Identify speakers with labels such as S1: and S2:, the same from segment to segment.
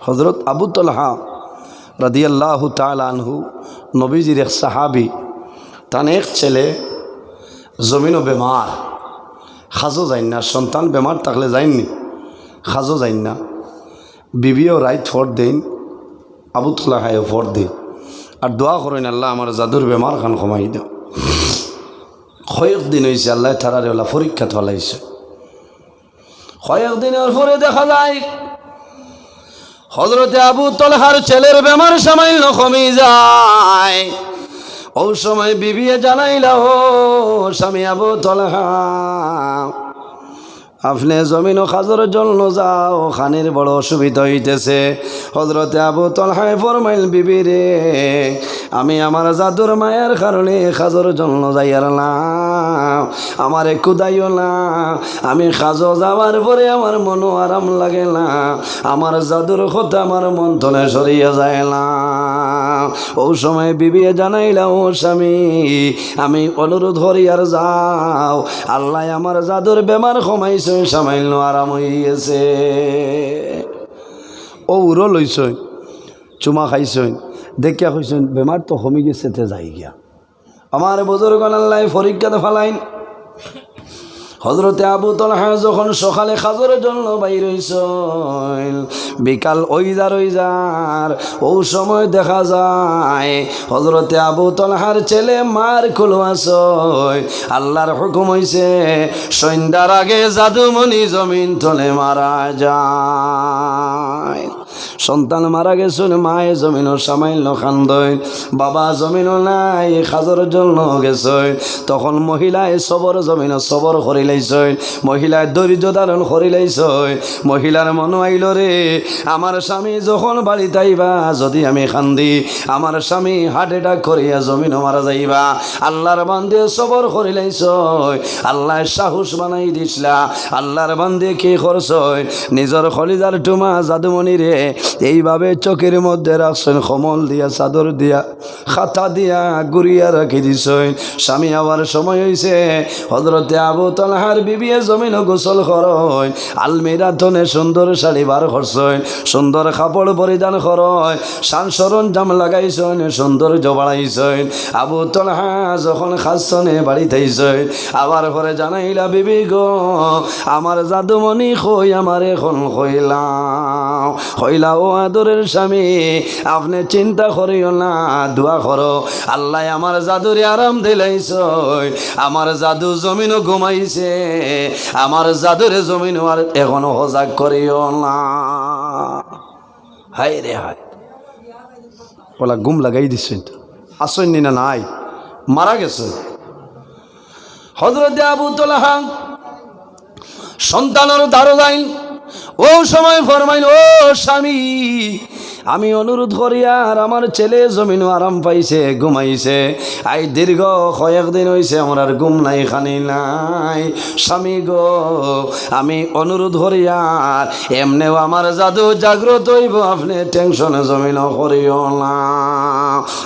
S1: হযরত আবু তালহা রাদিয়াল্লাহু তাআলা আনহু নবীজির এক সাহাবী, তার এক ছেলে জমিনও বেমার, খাজো যাইন না, সন্তান বেমার থাকলে যাইননি, খাজো যাইন না, বিবিও রাইত ফট দেন, আবু তালহায়ও ফট দেন আর দোয়া করেন আল্লাহ আমার জাদুর বেমার খান কমাই দাও। কয়েকদিন হয়েছে আল্লাহ তারারে ওলা পরীক্ষা চলাইছে। কয়েকদিনের পরে দেখা যায় হযরতে আবু তালহার ছেলের বেমার সামান্য কমে যায়। ও সময় বিবিয়ে জানাইলা, ও স্বামী আবু তালহা, আপনি জমিন ও খাজর জন্য যাও, খানের বড় অসুবিধা হইতেছে। হযরতে আবু তালহায় ফরমাইল, বিবি রে, আমি আমার জাদুর মায়ের কারণে খাজর জন্য যাইয়ার না, আমারে কুদাইও না। আমি খাজো যাওয়ার পরে আমার মনও আরাম লাগে না, আমার জাদুর কথা আমার মন তলে সরিয়া যায় না। ও সময় বিবি জানাইলা, ও স্বামী, আমি অনুরোধ করিয়ার যাও, আল্লাহ আমার জাদুর বেমার কমাইছে, সামান্য আরাম হইয়াছে। ও উড়ো লইছই, চুমা খাইছই, দেখিয়া কইছেন বেমার তো কমে গেছে, তে যাই গিয়া। আমার বুজুর্গণ আল্লাহ পরীক্ষাতে ফেলাইন। হযরতে আবু তালহা যখন সকালে খাজরের জন্য বাইর হইছেন, বিকাল ওইজার ও সময় দেখা যায় হযরতে আবু তালহার ছেলে মার খুলো আসয়। আল্লাহর হুকুম হইছে সন্ধ্যার আগে জাদুমণি জমিন তলে মারা যায়। সন্তান মারা গেছেন, মায়ে জমিনও সামাইল খান্দয়, বাবা জমিনও নাই, খাজরের জন্য গেছেন। তখন মহিলায় সবর জমিনও সবর করিলাইছেন, মহিলায় ধৈর্য ধারণ করিলাইছেন। মহিলার মনে আইল, রে আমার স্বামী যখন বাড়িতে আইবা, যদি আমি খান্দি, আমার স্বামী হার্ট অ্যাটাক করিয়া জমিনও মারা যাইবা। আল্লাহর বান্দে সবর করিলাইছেন, আল্লাহ সাহস বানাই দিছলা। আল্লাহর বান্দে কি করছয়, নিজের খলিজার টুমা জাদুমণি রে এইভাবে চোখের মধ্যে রাখছেন, কমল দিয়া, চাদর দিয়া, খাতা দিয়া গুড়িয়া রাখি দিছেন। স্বামী আবার সময় হয়েছে, হযরতে আবু তালহার বিবিয়ে জমিন গোসল করয়, আলমিরা ধনে সুন্দর শাড়ি বার করছেন, সুন্দর কাপড় পরিধান করয়, সান সরঞ্জাম লাগাইছেন, সৌন্দর্য বাড়াইছেন। আবু তালহা যখন খাসনে বাড়িতে আইছেন, আবার পরে জানাইলা, বিবি গো, আমার জাদুমণি কই, আমার এখন কইলাম। হইলা, ও আদরের স্বামী, আপনি চিন্তা করিও না, দোয়া করো, আল্লাহ আমার জাদুরে আরাম দিলাইছ, আমার জাদু জমিনও ঘুমাইছে, আমার জাদুরে জমিনও আর এখনো সজাগ করিও না। হায় রে হায়, বলা ঘুম লাগাই দিচ্ছেন, আসেননি না নাই, মারা গেছে। হযরতে আবু তালহা সন্তানের দ্বারো যাইন, ও সময় ফরমাইল, ও স্বামী, আমি অনুরোধ করি আর আমার ছেলে জমিনও আরাম পাইছে, ঘুমাইছে, আই দীর্ঘ কয়েকদিন হয়েছে আমার আর ঘুম নাই, খানি নাই। স্বামী গো, আমি অনুরোধ করি আর এমনেও আমার জাদু জাগ্রত হইব, আপনি টেনশনে জমিনও করিও না।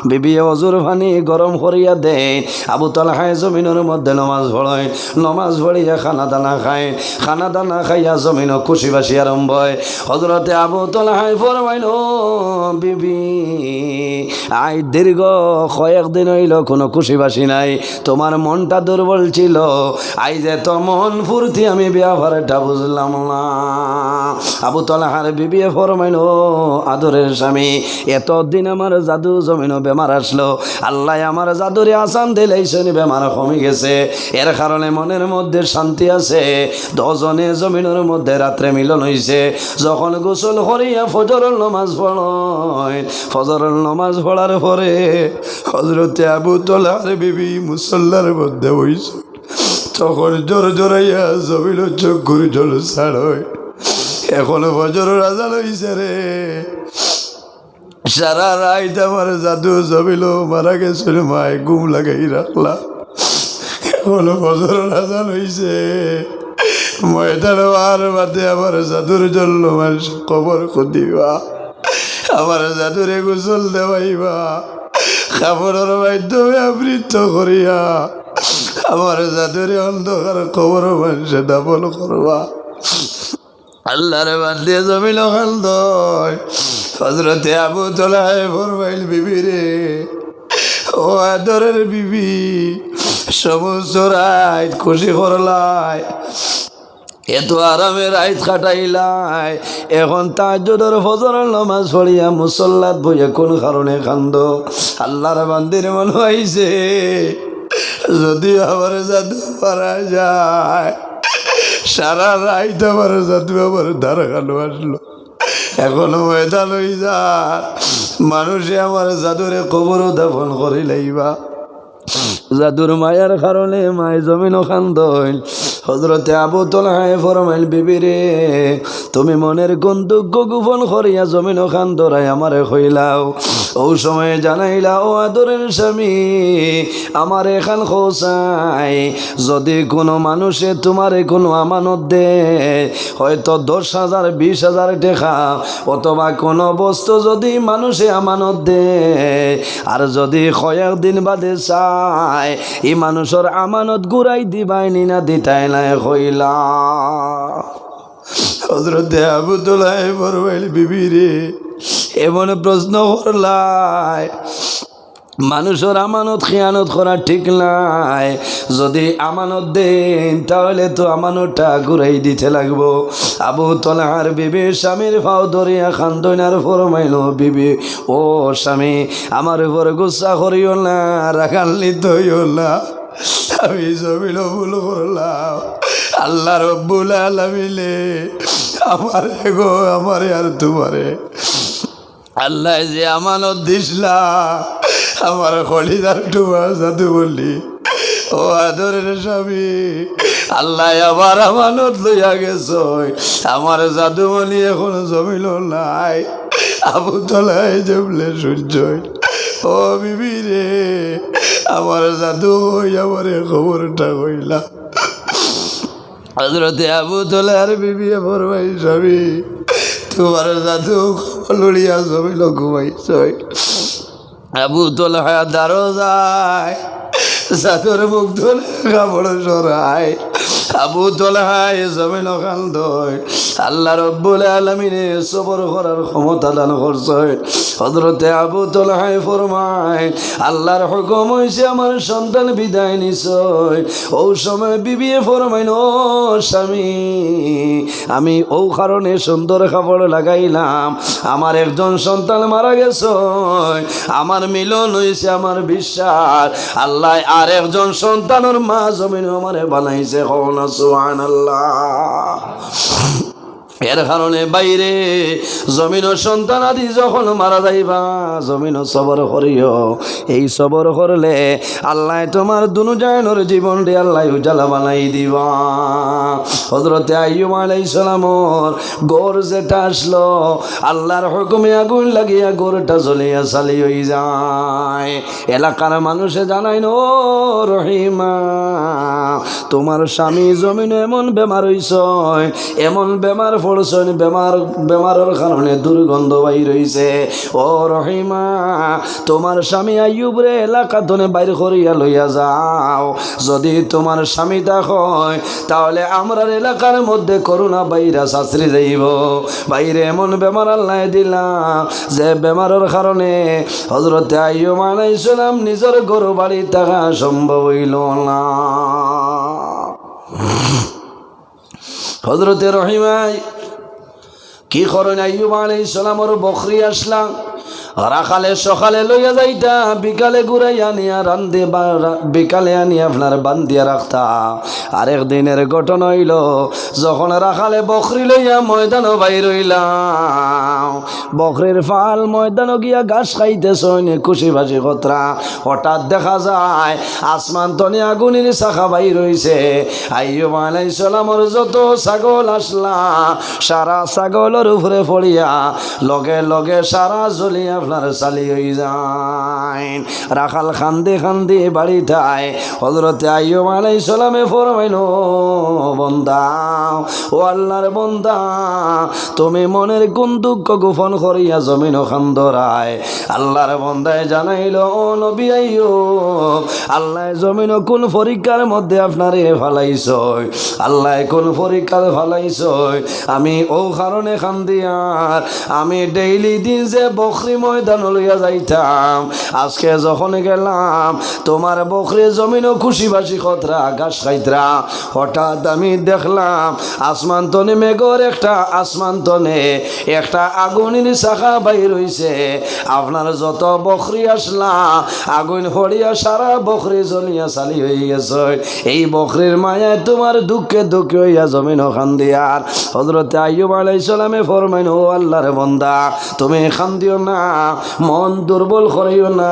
S1: বিবি অজুর পানি গরম করিয়া দেন। আবু তালহায় জমিনের মধ্যে নমাজ পড়েন, নমাজ পড়িয়া খানা দানা খায়, খানা দানা খাইয়া জমিনও খুশি বাসি আরম্ভ হয়। হযরতে আবু তালহায় ফরমাইল, বিবি, আই দীর্ঘ কয়েকদিন হইল কোনো খুশি বাসি নাই, তোমার মনটা দুর্বল ছিল, আই যে তো মন ফুর্তি, আমি ব্যাপারটা বুঝলাম না। আবু তালহার বিবি ফরমাইল, আদরের স্বামী, এতদিন আমার জাদু জমিনও বেমার আসলো, আল্লাহ আমার জাদুরে আসান দিলেইছেন, বেমার কমে গেছে, এর কারণে মনের মধ্যে শান্তি আছে। দশজনে জমিনের মধ্যে রাত্রে মিলন হইছে, যখন গোসল করিয়া ফজরের নামাজ পড়েন, ফজরের নামাজ পড়ার পরে হযরতে আবু তালহার বিবি মুসল্লার মধ্যে হইছে, তখন জোর জোরাইয়া জমিন চোখ জল ছাড়, এখনো ফজরের আজান হইছে রে, সারা রাত আমার জাদু জমিল মারা গেছিল, মায় ঘুম লাগাই রাখলাম, এখনো ফজরের আজান হইছে, ময়দান আর বাদে আমার জাদুর জন্য মানুষ খবর খুঁদিবা, আমার জাদুরে গোসল দেওয়াইবা, কাপড়ের মাধ্যমে আবৃত করিয়া আমার জাদুরে অন্ধকার খবর মানুষে দাপন করবা। আল্লাহর বান্দে জমিল খান্দয় হযরতে আবু তালহা ফরমাইল, বিবি রে, ও আদরের বিবি, সমস্ত রাত খুশি করলাই, এত আরামে রাত কাটাইলাই, এখন তাহাজ্জুদের ফজরের নামাজ পড়িয়া মুসল্লাত বইয়া কোন কারণে কান্দ? আল্লাহর বান্দির মন হইছে যদি আমার জাদু পারা যায়, সারা রাত আমার জাদু আমার ধারা খানো আসলো, এখনো ময়দান হই যা, মানুষে আমার জাদুরে কবরও দাফন করে লাইবা। জাদুর মায়ার কারণে মায় জমিনও খান্দইল। হযরতে আবু তালহা ফরমাইল, বিবি রে, তুমি মনের কোন দুঃখ গোপন করিয়া জমিনও খান্দরাই আমারে কইলাও। ও সময়ে জানাইলা, ও আদরের স্বামী, আমার এখান খোসাই, যদি কোনো মানুষে তোমারে কোনো আমানত দে, হয়তো 10,000 20,000 টাকা অথবা কোনো বস্তু যদি মানুষে আমানত দে, আর যদি কয়েকদিন বাদে চায় এই মানুষের আমানত ঘুরাই দিবাই নি না দিতাই না কইলা। হযরতে আবু তালহা ফরমাইল, বিবি রে, এমন প্রশ্ন করলাই, মানুষের আমানত খিয়ানত করা ঠিক নাই, যদি আমানত দেন তাহলে তো আমানতটা ঘুরাই দিতে লাগবো। আবু তালহার বিবি স্বামীর পাও ধরিয়া খান্দইনার ফরমাইল, বিবি ও স্বামী, আমার উপর গুসা করিও না, রাগান্বিত হইও না, আমি জমিল ভুল করলাম, আল্লাহ রব্বুল আলামিনে আমারে গো, আমারে আর তোমারে আল্লাহ যে আমানত দিসলা, আমার খলিদার টুমার জাদু বললি, ও আদরের স্বামী, আল্লাহ আবার আমানত লইয়া গেছ, আমার জাদু বলি এখন জমিল নাই। আবু তালহা জমলে সূর্যই, ও বিবি রে, আমার জাদু হই, আমার খবরটা হইলা। হযরতে আবু তালহার বিবি ফরমাই, স্বামী, তোমার জাদু লড়িয়া জমিল ঘুমাইছ। আবু তালহা দাঁড়ো যায়, জাদুর মুখ ধরে কাপড় সরায়, আবু তালহা জমিন কান্দ, আল্লাহ রব্বুল আলামিনে সবর করার ক্ষমতা দান করছে। হযরতে আবু তালহা ফরমায়, আল্লাহর হুকুম হইছে আমার সন্তান বিদায় নিছয়। ও সময় বিবি ফরমাইন, ও স্বামী, আমি ও কারণে সুন্দর কাপড় লাগাইলাম, আমার একজন সন্তান মারা গেছে, আমার মিলন হইছে, আমার বিশ্বাস আল্লাহ আর একজন সন্তানের মা জমিন আমারে বানাইছে। কওনা সুবহানাল্লাহ। এর কারণে বাইরে জমিন সন্তান আদি যখন মারা যাইবা, জমিন সবর করিও, এই সবর করলে আল্লাহ তোমার দুনু জায়নের জীবন রে আল্লাহ উজালা বানাই দিবা। হযরতে আইয়ুব আলাইহিস সালামর গোর যেটা আসলো, আল্লাহর হুকুমে আগুন লাগিয়া গোরটা জ্বলিয়া চালি হয়ে যায়। এলাকার মানুষে জানাই, ও রহিমা, তোমার স্বামী জমিন এমন বেমার হইছ, এমন বেমার পড়ছেন, বেমারের কারণে দুর্গন্ধ বাইর হইছে। ও রহিমা, তোমার স্বামী আইয়ুব রে এলাকা ধনে বাইর করিয়া লইয়া যাও, যদি তোমার স্বামী হয় তাহলে আমরা এলাকার মধ্যে করোনা ভাইরাস আছড়ে যাইব। বাইরে এমন বেমার আল্লাহ দিলাম যে বেমারের কারণে হযরতে আইয়ুব আলাইহিস সালাম নিজের ঘর বাড়ি থাকা সম্ভব হইল না। হযরতে রহিমাই কি করেন, আইয়ুব আলাইহিস সালামের বকরি আসলাম, রাখালে সকালে লইয়া যাইতা, বিকালে ঘুরাই আনিয়া রান্ধে, বিকালে আনিয়া আপনার বান্ধিয়া রাখতা। আরেক দিনের ঘটনা হইল, যখন রাখালে বকরি লইয়া ময়দানও বাইর হইলাম, বকরির ফাল ময়দানও গিয়া ঘাস খাইতেছেন খুশি বাসি কতরা, হঠাৎ দেখা যায় আসমান তনে আগুনের শাখা বাইর হইছে। আইয়ুব আলাইহিস সালামের যত ছাগল আসলা, সারা ছাগলের উপরে পড়িয়া লগে লগে সারা জ্বলিয়া আপনার চালি হয়ে যায়। রাখাল খান্দি খান্দি বাড়ি থায়। হযরতে আইয়ুব আলাইহিস সালামে ফরমাইল, বন্দা, ও আল্লাহর বন্দা, তুমি মনের কোন দুঃখ গোপন করিয়া জমিন খান্দরায় আল্লাহর বন্দায় জানাইল ও নবী আইয়ুব আল্লাহ জমিন কোন পরীক্ষার মধ্যে আপনারে ফালাইছ আল্লাহ কোন পরীক্ষার ফালাইছ আমি ও কারণে খান্দিয়ার আমি ডেইলি দিন যে বকরি ময়দান লইয়া যাইতাম আজকে যখন গেলাম তোমার বকরি জমিনও খুশি বাসি খতরা ঘাস খাইতরা হঠাৎ আমি দেখলাম আসমান তনে মেঘর একটা আসমান তনে একটা আগুনের শাখা বাইর হইছে আপনার যত বকরি আসলা আগুন হরিয়া সারা বকরি জ্বলিয়া চালি হয়ে গেছে এই বকরির মায়ায় তোমার দুঃখে দুঃখে হইয়া জমিন খান্দিয়ার হযরত আইয়ুব আলাইহিস সালামে ফরমাইন ও আল্লাহর বান্দা তুমি খান্দিও না মন দুর্বল করিও না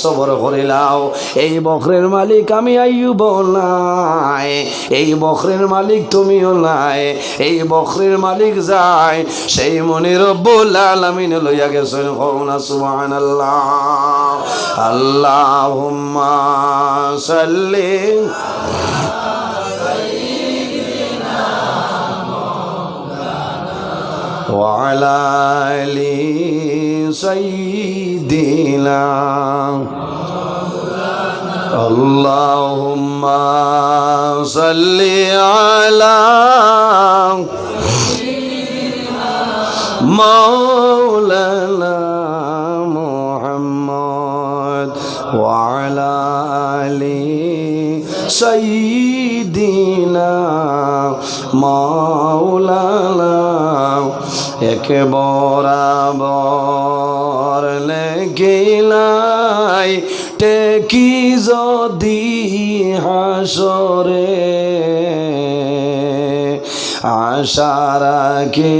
S1: সবর করিলাও এই বকরির মালিক আমি আইয়ুব নাই এই বকরির মালিক তুমিও নাই এই বকরির মালিক যায় সেই মনি রব্বুল আলামিন লইয়া গেছেন কওনা সুবহানাল্লাহ আল্লাহুম্মা সাল্লি وعلى آل سيدنا اللهم صل على مولانا محمد وعلى آل سيدنا مولانا এক বরাবর লেগিলাই টেকি যদি হাসরে আশারাকে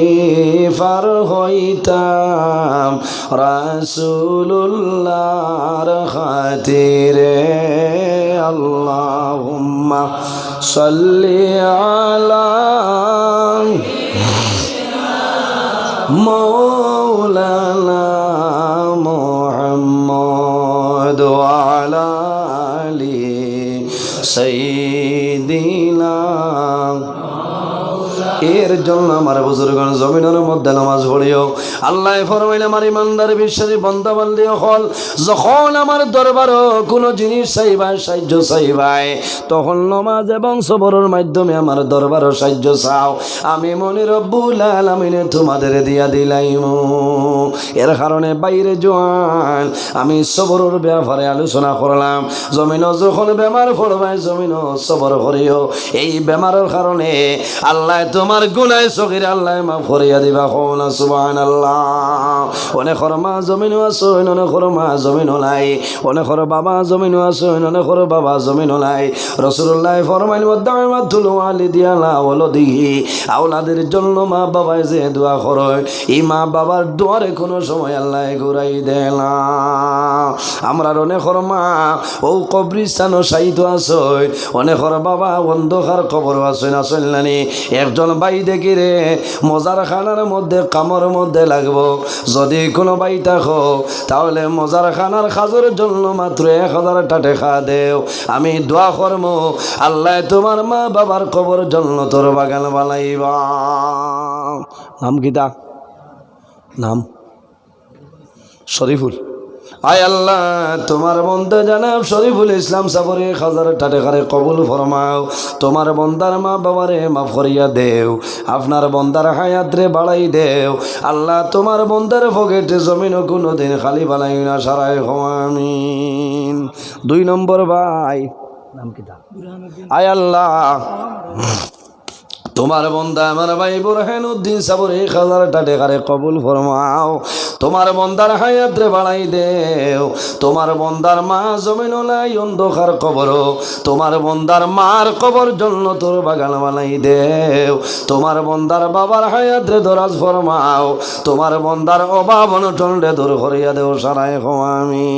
S1: ফার হইতাম রাসূলুল্লাহর খাতিরে আল্লাহুম্মা সাল্লি আলা مولانا محمد وعلى آل سيدنا এর জন্য আমার বুজুর্গণ জমিনের মধ্যে নামাজ পড়িও আল্লাহ ফরমাইলে আমার ইমানদার বিশ্বাসী বান্দা বান্দি হল যখন আমার দরবারে কোনো জিনিস চাইবাই সাহায্য চাইবাই তখন নামাজ এবং সবরের মাধ্যমে আমার দরবারে সাহায্য চাও আমি মনি রব্বুল আলামিন তোমাদের দিয়া দিলাইম এর কারণে বাইরে জোয়ান আমি সবরের ব্যাপারে আলোচনা করলাম জমিন যখন বেমার পড়বাই জমিন সবর করিও এই বেমারের কারণে আল্লাহ তোমার গুনাহ সগীরা আল্লাহ মাফ করিয়া দিবা কওনা সুবহানাল্লাহ অনেকর মা জমিন আছে অনেকর মা জমিন নাই অনেকর বাবা জমিন আছে অনেকর বাবা জমিন নাই রাসূলুল্লাহ ফরমাইলেন ওয়াদামাতুল ওয়ালিদি আলা ওয়ালাদিহি আওলাদের জন্য মা বাবায় যে দোয়া করে এই মা বাবার দোয়ারে কোনো সময় আল্লাহ ঘুরাই দেয় না আমরা অনেকর মা ও কবরস্থানও শায়িত আছে অনেকর বাবা অন্ধকার কবর আছে না চললানি একজন ভাই দেখি রে মজার খানার মধ্যে কামর মধ্যে লাগবো যদি কোনো ভাই থাকো তাহলে মজার খানার খাজের জন্য মাত্র 1000 টাকা দেও আমি দোয়া করব আল্লাহ তোমার মা বাবার কবর জন্য তোর বাগান বানাইবা নাম কিতা নাম শরীফুল আয় আল্লাহ তোমার বন্ধা জানাব শরীফুল ইসলাম সাবরে 1000 টাকারে কবুল ফরমাও তোমার বন্দার মা বাবারে মাফ করিয়া দেও আপনার বন্দার হায়াত রে বাড়াই দেও আল্লাহ তোমার বন্দার পকেটে জমিন কোনোদিন খালি বানাই না সারাই আমিন 2 নম্বর ভাই নাম কি দা আয় আল্লাহ তোমার বন্দা আমার ভাই বুরহানুদ্দিন সাবরে 1000 টাকারে কবুল ফরমাও তোমার বন্দার হায়াত রে বাড়াই দেও তোমার বন্দার মা জমিন নাই অন্ধকার কবর তোমার বন্দার মার কবর জন্য তোর বাগান বানাই দেও তোমার বন্দার বাবার হায়াত রে দরাজ ফরমাও তোমার বন্দার অভাব অনটন রে দূর করিয়া দেও সারাই আমি